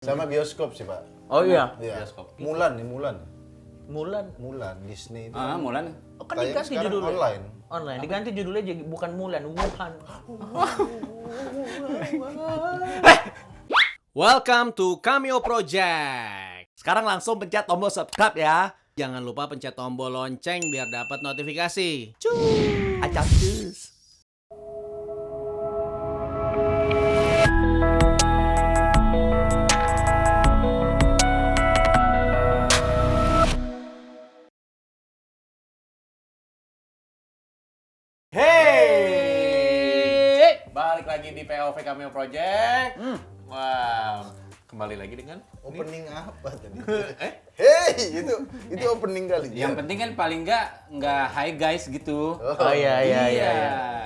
Sama bioskop sih, Pak. Oh iya. Iya. Bioskop. Mulan nih, Mulan. Mulan. Disney itu. Mulan. Oh, kan Tayang diganti sekarang judulnya. online. Online. Diganti judulnya jadi bukan Mulan, Wuhan. Welcome to Cameo Project. Sekarang langsung pencet tombol subscribe ya. Jangan lupa pencet tombol lonceng biar dapat notifikasi. Cuy, acak cus. Hey! Balik lagi di POV Cameo Project. Wow. Kembali lagi dengan Opening apa tadi? Hey, itu opening kali. Yang penting kan paling nggak hi guys gitu. Oh iya.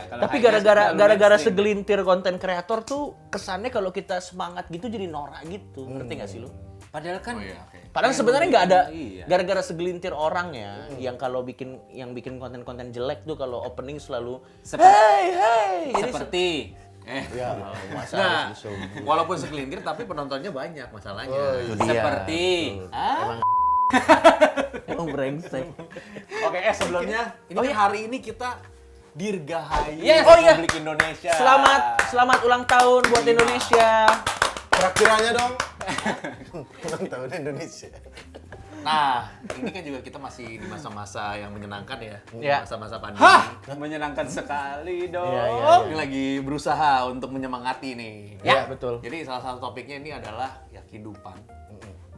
Kalau Tapi hi guys gara-gara mainstream. segelintir konten kreator tuh kesannya kalau kita semangat gitu jadi norak gitu. Ngerti nggak sih lu? Padahal kan Padahal sebenarnya nggak ada Iya. gara-gara segelintir orang ya yang kalau bikin konten-konten jelek tuh kalau opening selalu hey. Jadi seperti Ya, masa Nah, harus disuruh. walaupun segelintir tapi penontonnya banyak masalahnya. itu dia. seperti Emang brengsek. Oke, sebelumnya ini kan hari ini kita dirgahayu Yes. Oh iya. Republik Indonesia. Selamat ulang tahun buat Indonesia. Traktirannya dong. Ulang tahun Indonesia. Nah, ini kan juga kita masih di masa-masa yang menyenangkan ya. Ya. Masa-masa pandemi. menyenangkan sekali dong. Iya. Ini lagi berusaha untuk menyemangati nih. Ya, betul. Jadi salah satu topiknya ini adalah ya kehidupan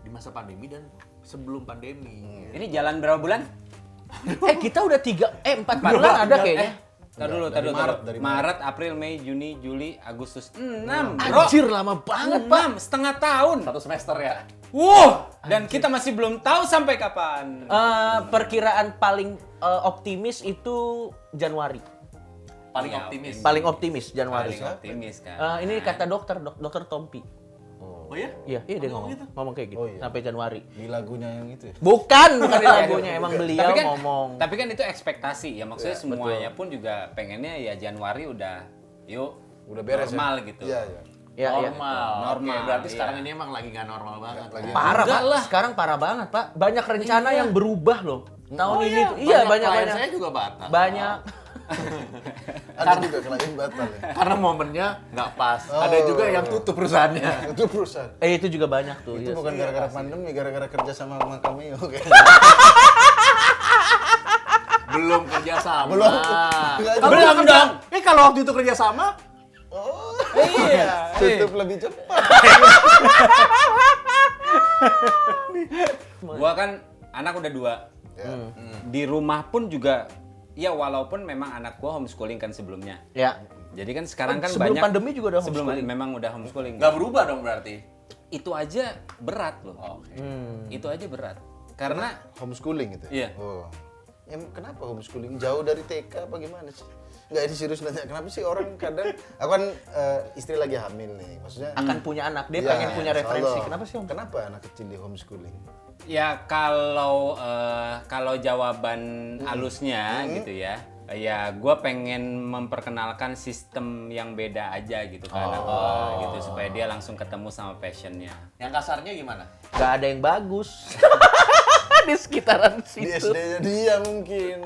di masa pandemi dan sebelum pandemi. Ini jalan berapa bulan? Kita udah 4 bulan ada kayaknya. Tar dulu. dari Maret, April, Mei, Juni, Juli, Agustus. 6, bro. Anjir lama banget, Pak. 6, setengah tahun. Satu semester ya. Dan kita masih belum tahu sampai kapan. Perkiraan paling optimis itu Januari. Paling Iya, optimis. Paling optimis Januari. Paling optimis kan. Ini kata dokter Tompi. Oh ya? Iya, dia ngomong kayak gitu. Oh, iya. Sampai Januari. Di lagunya yang itu ya. Bukan di lagunya, emang beliau ngomong. Tapi kan itu ekspektasi ya, maksudnya semuanya pun juga pengennya ya Januari udah Udah beres normal ya? gitu. Iya. Ya, ya. Normal. Oke, berarti iya. sekarang ini emang lagi nggak normal banget. Lagi. Parah, Enggak Pak. lah. Sekarang parah banget, Pak. Banyak rencana yang berubah loh. Tahun ini tuh. Klien Banyak. saya juga batal. Banyak. Ada juga klien batal ya. Karena momennya nggak pas. Oh. Ada juga yang tutup perusahaannya. Itu perusahaan. Itu juga banyak tuh. Itu iya. bukan gara-gara pandemi, gara-gara kerja sama Cameo kayaknya. Belum kerja sama. Belum. Belum dong. Kalau waktu itu kerja sama, Iya. Tutup lebih cepat. Gua kan anak udah 2. Ya. Di rumah pun juga ya walaupun memang anak gua homeschooling kan sebelumnya. Ya. Jadi kan sekarang kan Sebelum banyak pandemi juga udah sebelum homeschooling. memang udah homeschooling. nggak berubah dong berarti. Itu aja berat loh. Oke. Itu aja berat. Karena Homeschooling gitu ya? Iya. Oh. Ya, kenapa homeschooling? Jauh dari TK apa gimana sih? Nggak, ini serius nanya. Kenapa sih orang kadang... Aku kan istri lagi hamil nih. Maksudnya... Akan punya anak, dia Ya, pengen punya referensi. insya Allah. Kenapa sih, Om? Kenapa anak kecil di homeschooling? ya kalau jawaban halusnya gitu ya. Ya, gue pengen memperkenalkan sistem yang beda aja gitu ke anak gue gitu supaya dia langsung ketemu sama passionnya. Yang kasarnya gimana? Gak ada yang bagus. Di sekitaran Di situ. SD-nya dia mungkin.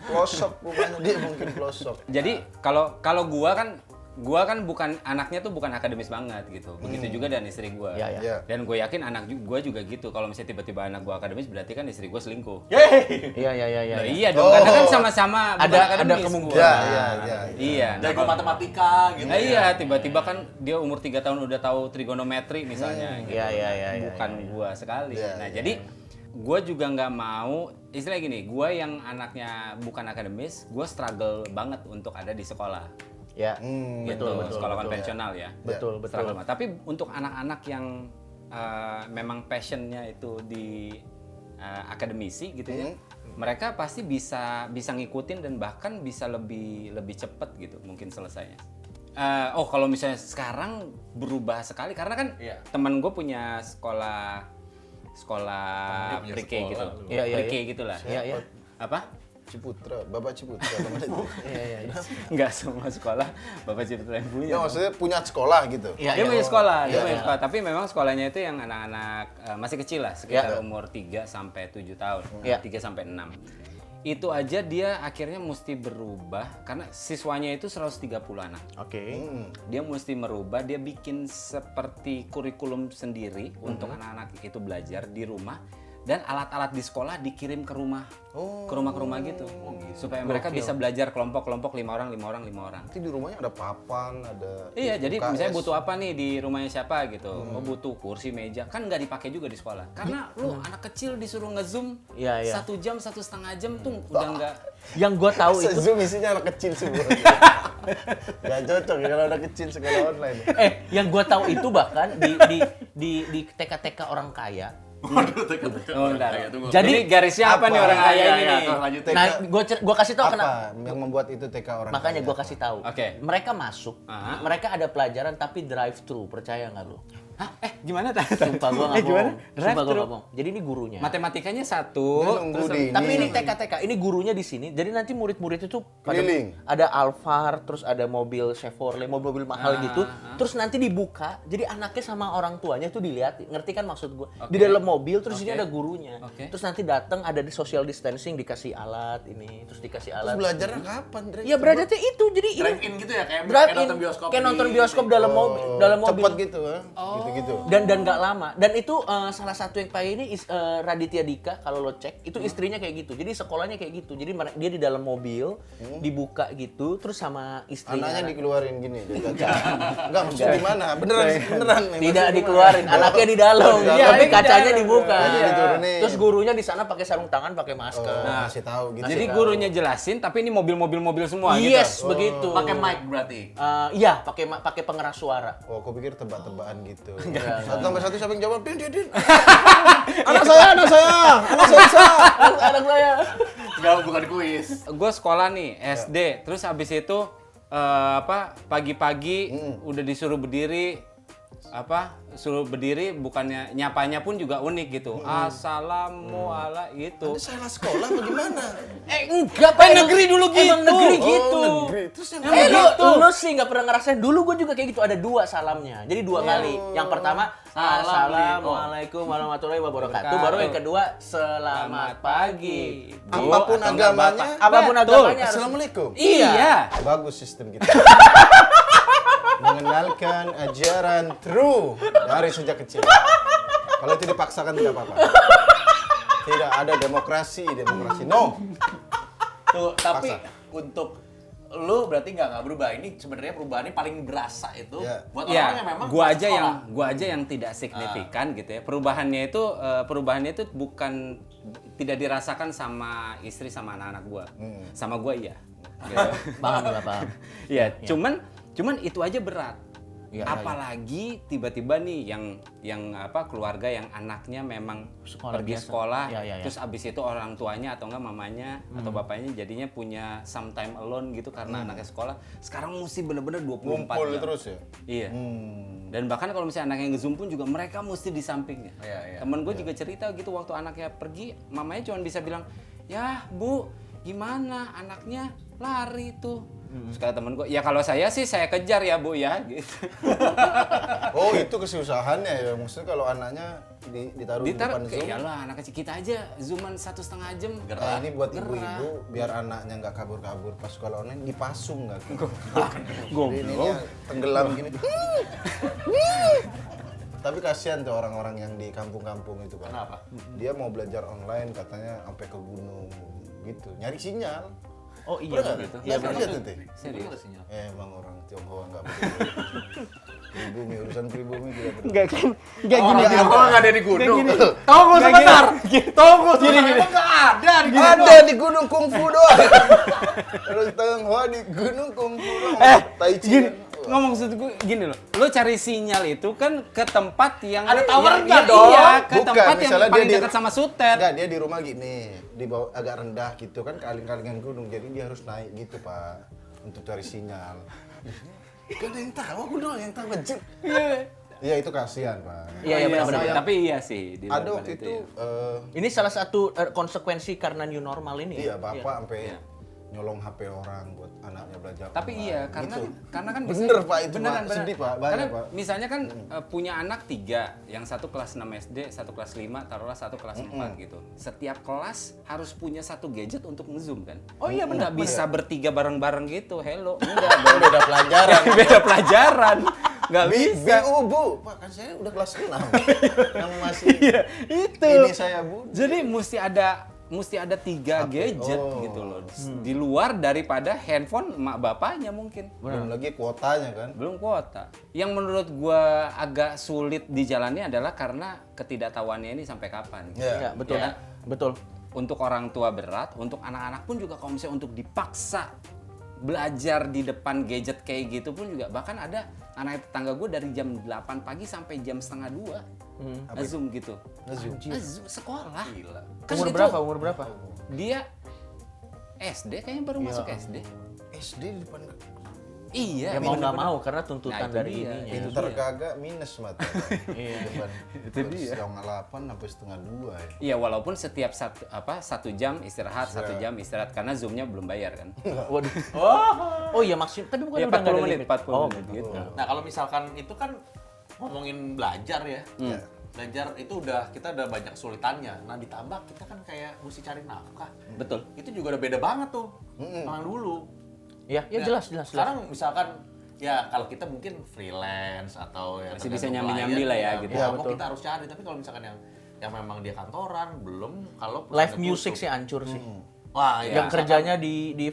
Pelosok rumahnya dia mungkin pelosok. Jadi kalau gua kan bukan anaknya tuh bukan akademis banget gitu. Begitu juga dan istri gua. Ya, ya. Ya. Dan gue yakin anak gua juga gitu. Kalau misalnya tiba-tiba anak gua akademis berarti kan istri gua selingkuh. Iya. Loh, iya dong, karena kan sama-sama bukan Ada akademis kemungkinan. gua. Ya. Iya. nah, Jago matematika gitu. Nah, iya, tiba-tiba kan dia umur 3 tahun udah tahu trigonometri misalnya. Gitu. Iya. Bukan gua sekali. Iya, Nah, iya. jadi gua juga nggak mau istilah gini, gua yang anaknya bukan akademis, gua struggle banget untuk ada di sekolah. Ya. Gitu, sekolah konvensional ya. Betul. Struggle banget. Tapi untuk anak-anak yang memang passionnya itu di akademisi gitu ya, mereka pasti bisa ngikutin dan bahkan bisa lebih cepet gitu mungkin selesainya. Kalau misalnya sekarang berubah sekali karena kan Iya. teman gue punya sekolah Dia punya pre-K sekolah gitu, lu. Iya. pre-K gitulah. Iya. Apa? Ciputra, Bapak Ciputra teman itu. Nggak semua sekolah Bapak Ciputra yang punya. Ya, maksudnya punya sekolah gitu. Iya, Dia iya. punya sekolah, dia Iya, punya iya. sekolah. Tapi memang sekolahnya itu yang anak-anak masih kecil lah, sekitar umur 3 sampai 7 tahun. Iya. 3 sampai 6. Itu aja dia akhirnya mesti berubah karena siswanya itu 130 anak. Oke. Dia mesti merubah, dia bikin seperti kurikulum sendiri untuk anak-anak itu belajar di rumah dan alat-alat di sekolah dikirim ke rumah. Ke rumah-rumah gitu. Supaya mereka bisa belajar kelompok-kelompok 5 orang. Nanti di rumahnya ada papan, ada Iya, jadi UKS. misalnya butuh apa nih di rumahnya siapa gitu. Oh, butuh kursi, meja. Kan nggak dipakai juga di sekolah. Karena lu anak kecil disuruh nge-zoom Iya, iya. 1 jam, 1,5 jam tuh udah nggak. Yang gue tahu itu Zoom isinya anak kecil semua. Gak cocok ya kalau anak kecil sekolah online. yang gue tahu itu bahkan di TK-TK orang kaya. Oh, bentar. Jadi Jadi garisnya apa nih orang kaya ini nih? TK, Nah, gua kasih tahu kenapa. apa yang membuat itu TK orang Makanya kaya? gue kasih tahu. Oke. Mereka masuk, mereka ada pelajaran tapi drive thru, percaya nggak lu? Hah? Gimana tadi? Sumpah gue nggak Gimana? bohong. Sumpah gue Drive-thru. nggak bohong. Jadi ini gurunya. Matematikanya 1, Dia nunggu terus di Tapi ini TK-TK, ini gurunya di sini. Jadi nanti murid-murid itu pada Keliling. ada Alphard, terus ada mobil Chevrolet, mobil-mobil mahal gitu. Terus nanti dibuka, jadi anaknya sama orang tuanya tuh dilihat, ngerti kan maksud gue? Di dalam mobil, terus ini ada gurunya. Oke. Terus nanti datang ada di social distancing, dikasih alat ini, terus dikasih Terus alat. belajarnya kapan, Dre? Ya belajarnya itu, jadi ini Drive-in gitu ya, kayak drive-in, nonton bioskop. kayak nonton bioskop dalam mobil, dalam mobil. Cepet gitu, ha? Gitu-gitu. Dan nggak lama. Dan itu salah satu yang kayak ini Raditya Dika, kalau lo cek itu istrinya kayak gitu. Jadi sekolahnya kayak gitu. Jadi dia di dalam mobil dibuka gitu, terus sama istrinya. Anaknya dikeluarin gini dari kaca. Enggak, maksudnya gimana? Beneran. nih, Tidak maksudnya dikeluarin, gimana? anaknya di dalam. Iya, Tapi di kacanya dalam. dibuka. Jadi diturunin. Terus gurunya di sana pakai sarung tangan, pakai masker. Oh, kasih tahu gitu. Jadi gurunya jelasin, tapi ini mobil-mobil semua Yes, gitu. begitu. Pakai mic berarti. Iya, pakai pengeras suara. Oh, aku pikir tebak-tebakan gitu. Enggak. 1 tambah 1 siapa yang jawab? Din. Anak saya. Anak saya. Enggak, bukan kuis. Gue sekolah nih SD, terus habis itu pagi-pagi udah disuruh berdiri suruh berdiri, bukannya nyapanya pun juga unik gitu. Assalamualaikum gitu. Anda salah sekolah bagaimana? Enggak, Pak. negeri dulu gitu. Emang negeri gitu. Oh, negeri. Terus yang Lu sih nggak pernah ngerasain. Dulu gue juga kayak gitu, ada 2 salamnya. Jadi 2 kali. Yang pertama, Assalamualaikum warahmatullahi wabarakatuh. Baru yang kedua, selamat pagi. apapun agamanya. Apapun Betul. agamanya harus. Assalamualaikum. Iya. Bagus sistem kita. Mengenalkan ajaran true dari sejak kecil. Kalau itu dipaksakan tidak apa-apa. Tidak ada demokrasi. No. Tuh, tapi Paksa. untuk lu berarti nggak berubah. Ini sebenarnya perubahannya paling berasa itu Ya. buat orang yang Ya, memang gua aja sekolah. yang tidak signifikan gitu ya. Perubahannya itu bukan tidak dirasakan sama istri sama anak-anak gua. Sama gua iya. Gitu. Paham lah, paham. Iya, cuman itu aja berat. Iya, Apalagi tiba-tiba nih yang keluarga yang anaknya memang Sekolah pergi biasa. sekolah, Iya. terus abis itu orang tuanya atau enggak mamanya atau bapaknya jadinya punya sometime alone gitu karena anaknya sekolah. Sekarang mesti bener-bener 24 Ngumpul jam. terus ya. Iya. Dan bahkan kalau misalnya anaknya nge-zoom pun juga mereka mesti di sampingnya. Iya. Temen gue juga cerita gitu waktu anaknya pergi, mamanya cuma bisa bilang, "Ya, Bu, gimana anaknya lari tuh." Terus kata temen gue, "Ya kalau saya sih saya kejar ya, Bu ya." Gitu. Oh, itu kesusahannya ya. Maksudnya kalau anaknya ditaruh di depan Zoom. Iyalah anak kecil kita aja zooman 1,5 jam. Nah, ini buat ibu-ibu biar anaknya nggak kabur-kabur pas sekolah online dipasung nggak? Jadi ininya tenggelam gini. Tapi kasihan tuh orang-orang yang di kampung-kampung itu kan. Kenapa? Dia mau belajar online katanya sampai ke gunung gitu, nyari sinyal. Oh iya Pernah nggak? begitu. Nggak pernah lihat nanti. Serius sinyal. Emang orang Tionghoa nggak begitu. Pribumi, urusan pribumi tidak begitu. Enggak kan? Orang Tionghoa nggak ada di gunung. Tunggu sebentar. Tunggu sebentar. Emang nggak ada di gunung. Ada di gunung kungfu doang. Terus Tionghoa di gunung kungfu doang. Tai Chi. Gini, ngomong maksud gue gini loh, lo cari sinyal itu kan ke tempat yang Ada towernya yang- dong. Iya, ke Bukan, tempat yang misalnya paling dia di- dekat sama sutet. Enggak, dia di rumah gini, di bawah agak rendah gitu kan, kaling-kalingan gunung. Jadi dia harus naik gitu, Pak, untuk cari sinyal. Gak ada yang tahu, aku doang yang tahu, anjir. Iya itu kasihan Pak. Iya benar-benar. Tapi iya sih. di luar Ada waktu pada itu ya. Ini salah satu konsekuensi karena new normal ini. iya bapak sampai nyolong HP orang buat anaknya belajar. Tapi online. iya karena Gitu. kan Bener, Pak, itu, beneran, Pak. Sedih, Pak. Banyak, Karena Pak. misalnya kan punya anak 3, yang satu kelas 6 SD, satu kelas 5, taruhlah satu kelas 4 gitu. Setiap kelas harus punya satu gadget untuk nge-zoom kan. Oh iya benar. Nggak bisa bertiga bareng-bareng gitu. Hello. Enggak, beda pelajaran. beda pelajaran. Nggak bisa. Bu, Pak kan saya udah kelas 6. Yang masih Itu. ini saya Bu. Jadi mesti ada 3 gadget gitu loh. Di luar daripada handphone emak bapaknya mungkin. Belum lagi kuotanya kan. Belum kuota. Yang menurut gua agak sulit dijalani adalah karena ketidaktahuannya ini sampai kapan. Iya, betul. Ya. Betul. Untuk orang tua berat, untuk anak-anak pun juga kalau misalnya untuk dipaksa belajar di depan gadget kayak gitu pun juga, bahkan ada anak tetangga gue dari jam 8 pagi sampai jam setengah 2 Zoom gitu. Nge-Zoom sekolah. Gila. Kan Umur itu berapa? Umur berapa? Dia SD kayaknya baru masuk SD. SD di depan Iya, Ya mau nggak bener-bener. mau karena tuntutan Nah, itu dari dia. ininya. pinter kagak minus mata. Iya. Depan. Itu dia. Setengah 8 sampai setengah 2 ya. Iya, walaupun setiap satu jam istirahat, 1 jam istirahat karena Zoom-nya belum bayar kan. Waduh. Oh iya maksud tapi bukan Ya udah nggak 40 ada menit, limit. 40 menit gitu. Nah kalau misalkan itu kan ngomongin belajar ya. Belajar itu kita udah banyak kesulitannya. Nah ditambah kita kan kayak mesti cari nafkah. Betul. Itu juga udah beda banget tuh sama dulu. Ya Nah, jelas. Sekarang misalkan ya kalau kita mungkin freelance atau ya Masih bisa tergantung nyambi-nyambi klien, lah ya, gitu. Ya, mau betul. kita harus cari. Tapi kalau misalkan yang memang dia kantoran belum, kalau Live perusahaan music tutup. sih hancur sih. Wah ya. Yang kerjanya di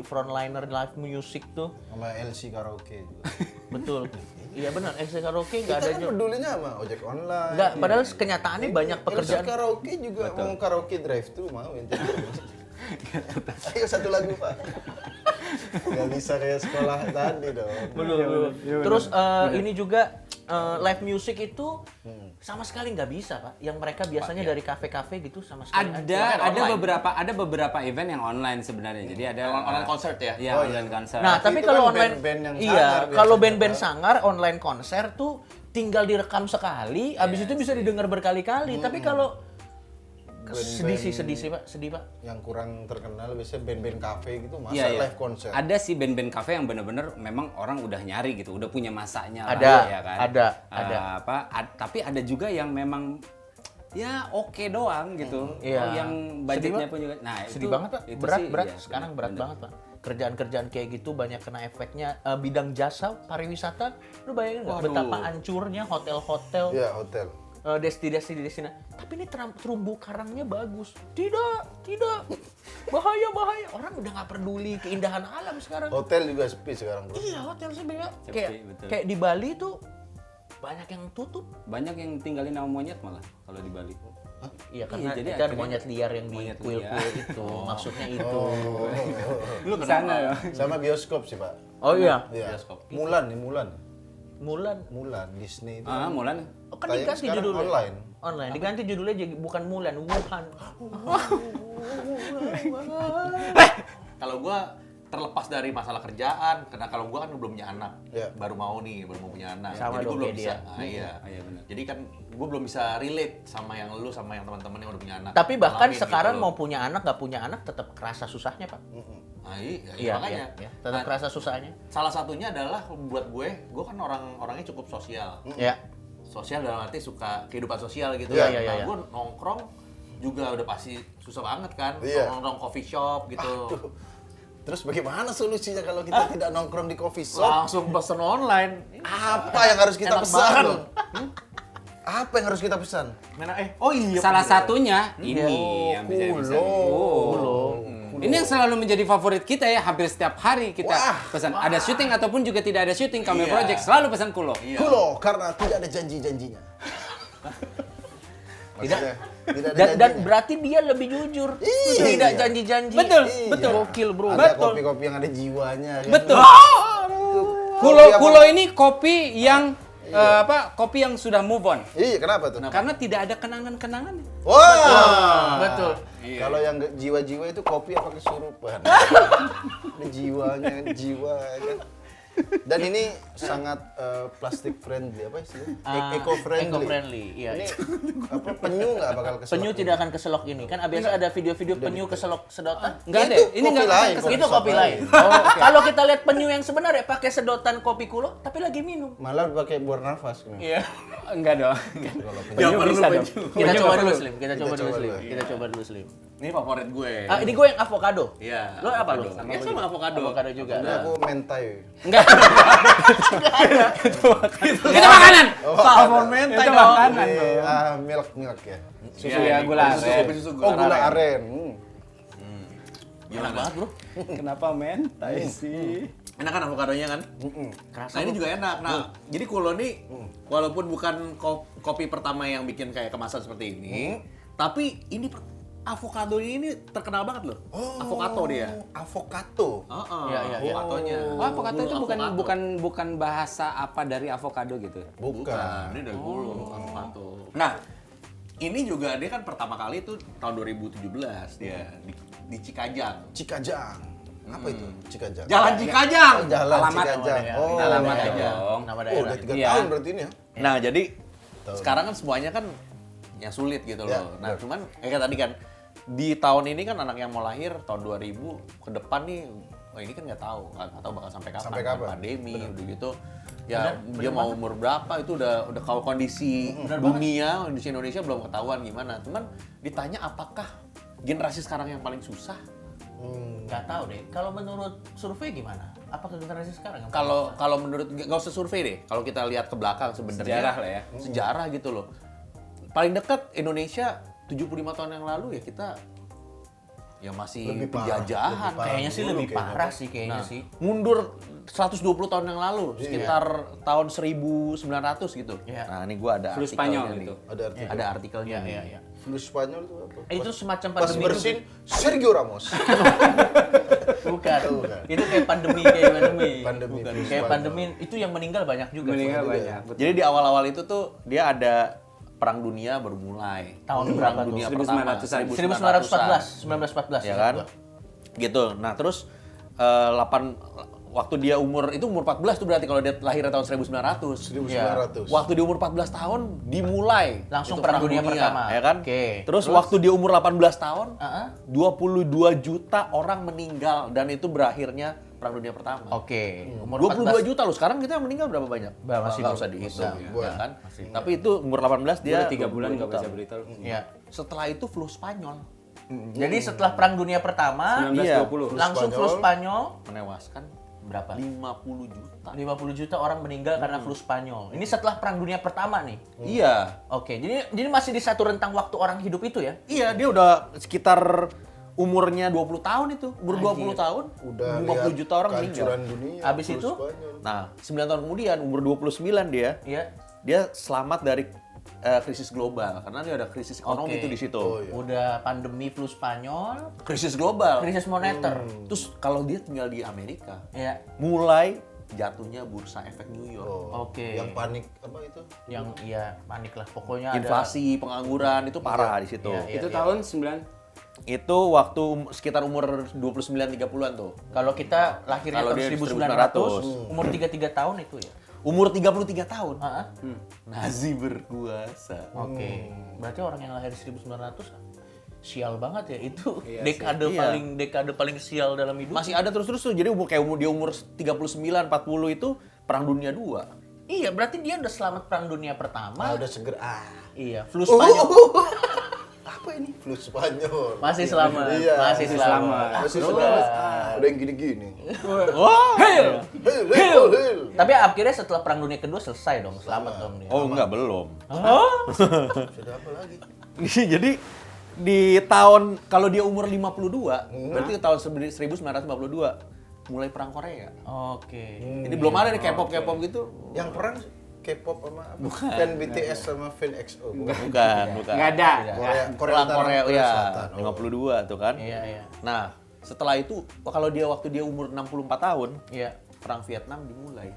frontliner live music tuh. Sama LC karaoke juga. Betul. Iya benar, LC karaoke nggak Kita ada kan juga. pedulinya sama ojek online. Nggak, padahal kenyataannya banyak LC pekerjaan. karaoke juga mau karaoke drive thru mau ente. Ayo satu lagu Pak. Gak bisa kayak sekolah tadi dong. Belum. Terus ini juga live music itu sama sekali nggak bisa Pak. Yang mereka biasanya dari kafe-kafe gitu sama sekali Ada beberapa event yang online sebenarnya. Jadi ada online concert ya. Iya, online konser. Nah, tapi itu kalau kan online band-band yang iya, sangar kalau biasanya, band-band Pak. sangar online konser tuh tinggal direkam sekali, abis itu bisa didengar berkali-kali. Tapi kalau sedih sih Pak, sedih Pak. Yang kurang terkenal biasanya band-band cafe gitu masa Iya, iya. live konser. Ada sih band-band cafe yang bener-bener memang orang udah nyari gitu, udah punya masanya Ada, lah, ya kan. ada. Tapi ada juga yang memang ya oke doang gitu. Iya. Oh, yang budgetnya Sedih, pun juga. Nah, Sedih itu, banget Pak, itu berat sih, berat. iya, Sekarang bener, berat bener. banget Pak. Kerjaan-kerjaan kayak gitu banyak kena efeknya. Bidang jasa pariwisata, lu bayangin nggak Waduh. betapa hancurnya hotel-hotel. Iya, hotel. Destinasi. Tapi ini terumbu karangnya bagus. Tidak. Bahaya. Orang udah nggak peduli keindahan alam sekarang. Hotel juga sepi sekarang, Bro. Iya, hotel sih beda. Sepi, betul. Kayak di Bali tuh banyak yang tutup. Banyak yang tinggalin sama monyet malah kalau di Bali. Iya, karena jadi itu ada akhirnya monyet liar yang di monyet kuil-kuil liar. itu. Maksudnya itu. Lu Sana ya. Sama bioskop sih, Pak. Oh iya. Iya. Bioskop. Mulan. Mulan. Disney itu. Mulan. Oh, kan Tayang diganti sekarang judulnya. online. Diganti judulnya jadi bukan Mulan, Wuhan. Kalau gua terlepas dari masalah kerjaan, karena kalau gua kan belum punya anak, Iya. baru mau punya anak, Sama jadi gua dong belum kayak bisa. dia. Iya. Iya, benar. Jadi kan gua belum bisa relate sama yang lu, sama yang teman-teman yang udah punya anak. Tapi bahkan Ngalamin sekarang gitu mau loh. punya anak, nggak punya anak tetap kerasa susahnya, Pak. Nah, iya, Iya, makanya. iya. Tetap Nah, kerasa susahnya. salah satunya adalah buat gue kan orangnya cukup sosial. Ya. Sosial dalam arti suka kehidupan sosial gitu. Iya, kan. iya, Nah, iya. gue nongkrong juga udah pasti susah banget kan. Iya. Nongkrong coffee shop gitu. Terus bagaimana solusinya kalau kita tidak nongkrong di coffee shop? Langsung pesen online. Apa yang harus kita Enak pesan? banget loh. Apa yang harus kita pesan? Oh iya. Salah bener. satunya ini yang bisa. Ini yang selalu menjadi favorit kita ya, hampir setiap hari kita pesan. Ada syuting ataupun juga tidak ada syuting, kami Iya. project selalu pesan kulo. Iya. Kulo karena tidak ada janji-janjinya. Maksudnya, tidak ada Dan janjinya. berarti dia lebih jujur. Iya. Tidak janji-janji. Betul, Iya. betul. Gokil, bro. Ada Betul. kopi-kopi yang ada jiwanya. Kan? Betul. Kopi apa? Kulo ini kopi yang kopi yang sudah move on. Iya, kenapa tuh? Karena tidak ada kenangan-kenangan. Wah. Betul. Kalau yang jiwa-jiwa itu kopi apa kesurupan? Ada jiwanya, jiwa kan. Dan ini sangat plastic friendly apa istilahnya? Eco friendly. Eco friendly, iya. Ini apa penyu nggak bakal keselak? Penyu tidak akan keselok ini. Kan biasa ada video-video penyu keselok sedotan. Enggak ada. Itu Ini enggak kopi lain. akan Itu kopi lain. Kalau kita lihat penyu yang sebenarnya pakai sedotan kopi kulo tapi lagi minum. Malah pakai buar nafas. Iya. enggak dong. Jangan perlu bisa penyu. dong. Kita Penyu coba nggak dulu perlu. Slim. Kita coba dulu Slim. Kita coba dulu Slim. Ini favorit gue. Ini gue yang avocado. Iya. Lo apa lo? Sama avocado. Avocado juga. Ini aku mentai. Enggak. Itu makanan. Salmon mentai Itu dong. makanan, bro. Milk ya. Susu ya gula aren. Susu Oh gula aren. Enak banget, Bro. Kenapa mentai sih? Enak kan avokadonya kan? Nah ini juga enak. Nah jadi Kulo nih walaupun bukan kopi pertama yang bikin kayak kemasan seperti ini, tapi ini avocado ini terkenal banget loh. Avocado dia. Avocado. Iya, iya, iya. Avokadonya. Oh, avocado itu Avocado. bukan bahasa apa dari avocado gitu. Bukan. Ini dari gulu avocado. Nah, ini juga dia kan pertama kali itu tahun 2017 dia di Cikajang. Cikajang. Apa itu? Cikajang. Jalan Cikajang. Oh, Jalan Alamat. Cikajang. Oh, Alamat iya. aja. Nama Oh, daerah. udah 3 Iya. tahun berarti ini ya. Nah, jadi sekarang kan semuanya kan yang sulit gitu Ya, loh. Nah, benar. cuman kayak tadi kan di tahun ini kan anak yang mau lahir tahun 2000 ke depan nih, wah ini kan nggak tahu bakal sampai kapan. Sampai kapan? Pandemi udah gitu. Ya dia mau umur berapa itu udah kalau kondisi dunia, kondisi Indonesia belum ketahuan gimana. Cuman ditanya apakah generasi sekarang yang paling susah? Nggak tahu deh. Kalau menurut survei gimana? Apakah generasi sekarang? yang Kalau menurut nggak usah survei deh. Kalau kita lihat ke belakang sebenarnya Sejarah lah ya. Sejarah gitu loh. Paling dekat Indonesia 75 tahun yang lalu ya kita ya masih Lebih parah, penjajahan. lebih parah. kayaknya sih Dulu lebih kayaknya. parah sih kayaknya Nah, sih. mundur 120 tahun yang lalu, sekitar tahun 1900 gitu. Iya. Nah, ini gua ada Flu artikelnya Spanyol nih. itu. Ada artikel. Ada artikelnya Iya, nih. iya, iya. Flu Spanyol itu apa? Itu semacam Pas pandemi bersin juga. Sergio Ramos. Bukan. Bukan. Itu kayak pandemi, kayak pandemi. Pandemi Bukan. flu Kayak Spanyol. pandemi itu yang meninggal banyak juga. Meninggal juga banyak. ya. Jadi di awal-awal itu tuh dia ada Perang Dunia baru mulai. Tahun Perang berapa tuh? Dunia pertama, 1900-an. 1914. ya kan? Gitu. Nah, terus waktu dia umur 14 tuh berarti kalau dia lahir tahun 1900. 1900. Waktu dia umur 14 tahun dimulai Langsung itu Perang Dunia Pertama. ya kan? Oke. Terus waktu dia umur 18 tahun, Heeh. 22 juta orang meninggal dan itu berakhirnya Perang Dunia Pertama. Oke. Umur 22 juta loh. Sekarang kita yang meninggal berapa banyak? Masih Nggak belum. usah dihitung Masih. ya kan? Tapi itu umur 18 dia Dia 3 bulan 22 nggak juta. baca berita lu. Iya. Setelah itu flu Spanyol Jadi setelah Perang Dunia Pertama, 1920. langsung flu Spanyol menewaskan berapa? 50 juta. 50 juta orang meninggal karena flu Spanyol. Ini setelah Perang Dunia Pertama nih. Iya. Oke, jadi masih di satu rentang waktu orang hidup itu ya? Iya, dia udah sekitar umurnya 20 tahun itu. Umur 20 tahun, Udah 50 lihat juta orang meninggal. kehancuran dunia. Habis flu itu? Spanyol. Nah, 9 tahun kemudian, umur 29 Iya. dia selamat dari krisis global. Karena dia ada krisis ekonomi Oke. itu di situ. Oh, iya. Udah pandemi flu Spanyol, Krisis global. krisis moneter. Terus kalau dia tinggal di Amerika, Iya. mulai jatuhnya bursa efek New York. Oh, Oke. Yang panik apa itu? Yang iya panik lah. Pokoknya ada Inflasi, pengangguran itu parah di situ. Iya, iya. Itu tahun 9 Itu waktu sekitar umur 29-30-an tuh. kalau kita lahirnya Kalau tahun dia 1900, umur 33 tahun itu ya. Umur 33 tahun. Heeh. Nazi berkuasa. Oke. Berarti orang yang lahir 1900 sial banget ya itu. Iya dekade sih. dekade paling sial dalam hidup. Masih ada terus-terus tuh. Jadi dia umur 39, 40 itu Perang Dunia 2. Iya, berarti dia udah selamat Perang Dunia Pertama. udah seger. Iya, flu Spanyol. Apa ini? Flu Spanyol. Masih selamat. Iya. Masih selamat. Masih Udah. selamat. Udah yang gini-gini. Hail! Hil, hil, hil. Tapi akhirnya setelah Perang Dunia Kedua selesai dong, selamat dong dia. Oh enggak, belum. Sudah apa lagi? Jadi di tahun kalau dia umur 52, berarti tahun 1952 mulai perang Korea. Oke. Jadi belum ada nih K-pop gitu. Yang perang K-pop sama apa? Fan BTS sama fan EXO. Bukan. Bukan. nggak ada. Korea, Perang Utara, Korea, Korea ya. Selatan. Oh. 52 tuh kan. Iya, iya. Nah, setelah itu kalau waktu dia umur 64 tahun, Iya. perang Vietnam dimulai.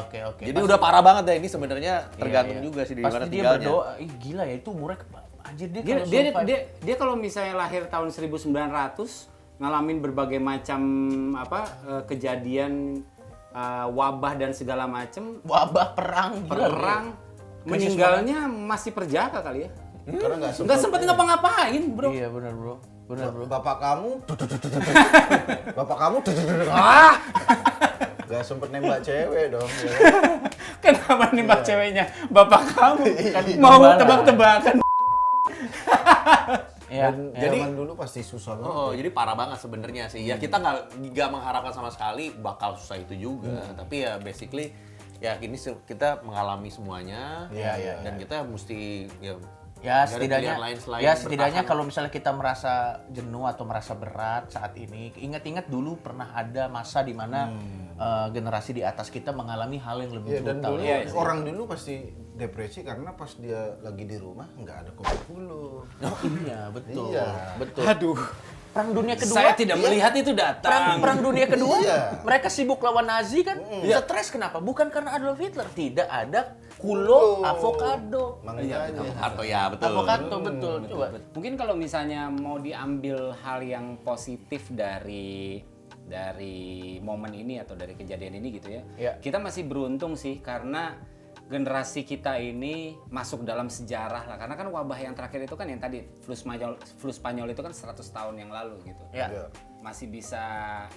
Oke, oke. Jadi udah parah banget ya ini sebenarnya tergantung Iya, iya. juga sih di Pasti mana dia tinggalnya. berdoa, ih gila ya itu umurnya anjir dia Dia, kalau dia, survive- dia, dia kalau misalnya lahir tahun 1900, ngalamin berbagai macam kejadian wabah dan segala macam, Wabah, perang, perang, meninggalnya masih perjaka kali ya. Karena Nggak sempet ngapa-ngapain, bro. Iya benar bro. Benar bro. Bapak kamu nggak sempet nembak cewek dong. Ya. Kenapa nembak ceweknya? Bapak kamu kan mau Gimana? tebak-tebakan. Iya. Dan Jadi- zaman dulu pasti susah banget. Oh, jadi parah banget sebenarnya sih. Ya kita nggak mengharapkan sama sekali bakal susah itu juga. Tapi ya basically ya ini kita mengalami semuanya. Iya. Dan kita mesti ya Ya nggak ada setidaknya, pilihan lain selain ya setidaknya bertahan. kalau misalnya kita merasa jenuh atau merasa berat saat ini, ingat-ingat dulu pernah ada masa di mana generasi di atas kita mengalami hal yang lebih Iya, dan brutal. dulu Ya. orang dulu pasti depresi karena pas dia lagi di rumah nggak ada kopi pulo. Oh iya betul, Iya. betul. Aduh, Perang dunia kedua. saya tidak melihat itu datang. Perang dunia kedua, Iya. mereka sibuk lawan Nazi kan? Stres kenapa? Bukan karena Adolf Hitler, tidak ada kulo avocado. Makanya atau ya betul. Avocado betul. Coba. Mungkin kalau misalnya mau diambil hal yang positif dari momen ini atau dari kejadian ini gitu ya. Ya. Kita masih beruntung sih karena generasi kita ini masuk dalam sejarah lah. Karena kan wabah yang terakhir itu kan yang tadi flu Spanyol itu kan 100 tahun yang lalu gitu. Ya. Iya. Masih bisa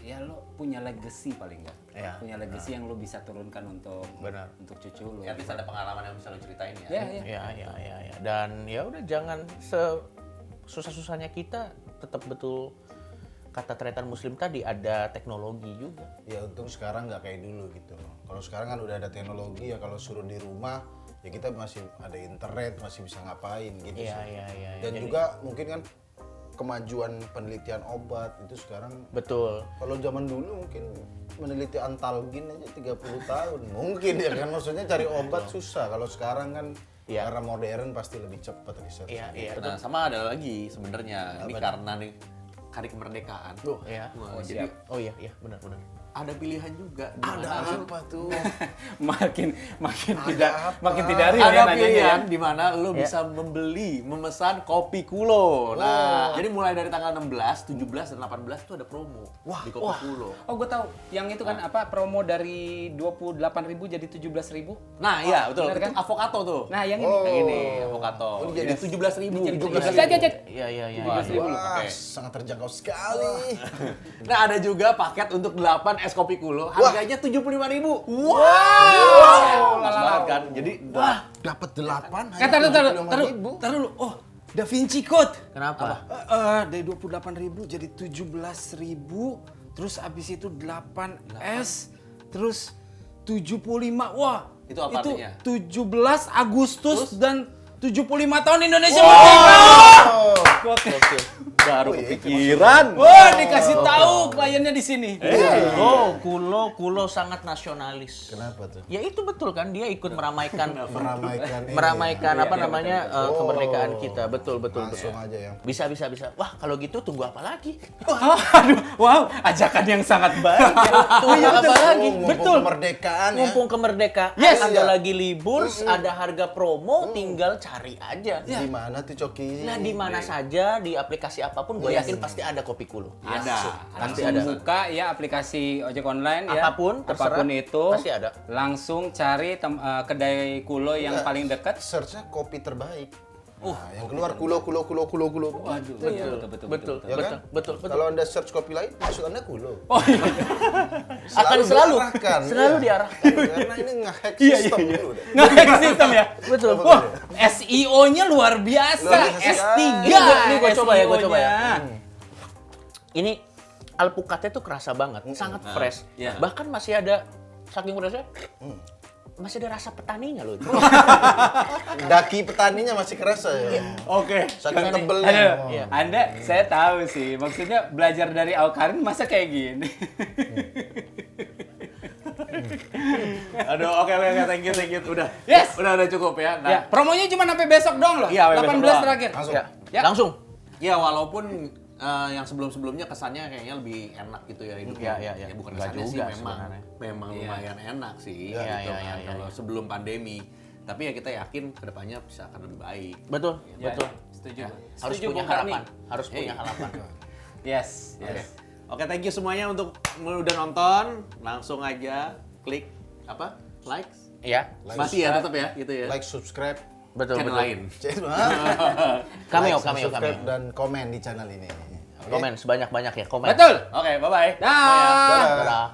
ya lo punya legacy paling nggak. Ya. Punya legacy yang lo bisa turunkan untuk Benar. untuk cucu lo. Ya bisa ada pengalaman yang bisa lo ceritain ya. Ya, ya. Ya. Dan ya udah jangan susah-susahnya kita tetap betul kata tretan muslim tadi ada teknologi juga. Ya untung sekarang nggak kayak dulu gitu. Kalau sekarang kan udah ada teknologi ya, kalau suruh di rumah ya kita masih ada internet, masih bisa ngapain gitu Iya, sih. iya. Dan Jadi- juga mungkin kan kemajuan penelitian obat itu sekarang, Betul. kalau zaman dulu mungkin meneliti antalgin aja 30 tahun. Mungkin ya kan, maksudnya cari obat susah. Kalau sekarang kan Iya. karena modern pasti lebih cepat riset. Iya. Nah, sama ada lagi sebenarnya ini karena nih hari kemerdekaan. Iya. Wah, jadi Oh iya, benar. ada pilihan juga. Ada apa tuh? makin apa? tidak real ya Ada nanyanya ya. pilihan di mana lo bisa memesan kopi kulo. Nah, jadi mulai dari tanggal 16, 17 dan 18 itu ada promo di kopi kulo. Oh, gue tahu. Yang itu kan apa promo dari 28.000 jadi 17.000. Nah, iya betul. bener Itu kan? avocado tuh. Nah, yang ini. Yang ini avocado. Oh, jadi jadi 17.000. Iya. Wah, Wah, oke. sangat terjangkau sekali. Nah, ada juga paket untuk 8 es kopi kulo. Harganya 75.000. Pas banget kan. Jadi Dapat 8 Taruh dulu. Oh, Da Vinci Code. Kenapa? Dari 28.000 jadi 17.000, terus abis itu 8 S, terus 75. Wah, Itu apa artinya? 17 Agustus dan 75 tahun Indonesia merdeka. baru kepikiran. Wah, dikasih tahu kliennya di sini. Kulo sangat nasionalis. Kenapa tuh? Ya itu betul kan, dia ikut meramaikan Meramaikan apa namanya kemerdekaan kita. Betul. langsung aja ya. Bisa. Wah, kalau gitu tunggu apa lagi? Aduh, wow, ajakan yang sangat baik. Tunggu apa lagi? Betul. Kemerdekaan ya. Mumpung kemerdekaan, Yes. ada lagi libur, ada harga promo, tinggal cari aja. Di mana tuh Coki? Nah, di mana saja, di aplikasi apapun, gue yakin pasti ada kopi kulo. Ada. Pasti Langsung ada. buka ya aplikasi ojek online ya. Apapun, terserah. apapun itu. Pasti ada. Langsung cari kedai kulo yang Enggak. paling dekat. Search-nya kopi terbaik. Nah, yang keluar kulo. Waduh, Betul. Ya kan? Betul. Kalau Anda search kopi lain, maksud Anda kulo. Oh iya. Akan selalu diarahkan, selalu iya. diarahkan. Karena ini nge-hack sistem dulu deh. Nge-hack sistem ya. Betul. Wah, SEO-nya luar biasa. Luar biasa S3. Ini gua coba ya. SEO-nya. Ini alpukatnya tuh kerasa banget, sangat fresh. Iya. Bahkan masih ada saking freshnya, masih ada rasa petaninya loh. Daki petaninya masih kerasa ya. Oke. Saking Aduh, tebelnya. Iya. Anda, saya tahu sih. Maksudnya belajar dari Awkarin masa kayak gini. Aduh, oke, thank you. Udah. Yes. Udah cukup ya. Nah, Ya, promonya cuma sampai besok doang loh. Iya, sampai 18 besok doang. terakhir. Langsung. Ya. Langsung. ya walaupun yang sebelum-sebelumnya kesannya kayaknya lebih enak gitu ya hidupnya. Iya. Ya bukan Nggak kesannya sih, juga memang sebenarnya. lumayan enak sih. Iya, gitu iya, kan, iya, kalau sebelum pandemi. Tapi ya kita yakin kedepannya bisa akan lebih baik. Betul. Ya, Betul. Setuju. Harus Setuju, punya Bung Karni. harapan. Harus punya harapan. Yes. Oke, thank you semuanya untuk udah nonton. Langsung aja klik apa? Likes. Iya, Masih ya tetap ya gitu ya. Like, subscribe, betul Channel betul. lain. Cameo, like, cameo, subscribe cameo. dan komen di channel ini. Oke? Komen sebanyak-banyak ya, komen. Betul. Oke, bye-bye. Dah. Dadah. Dadah.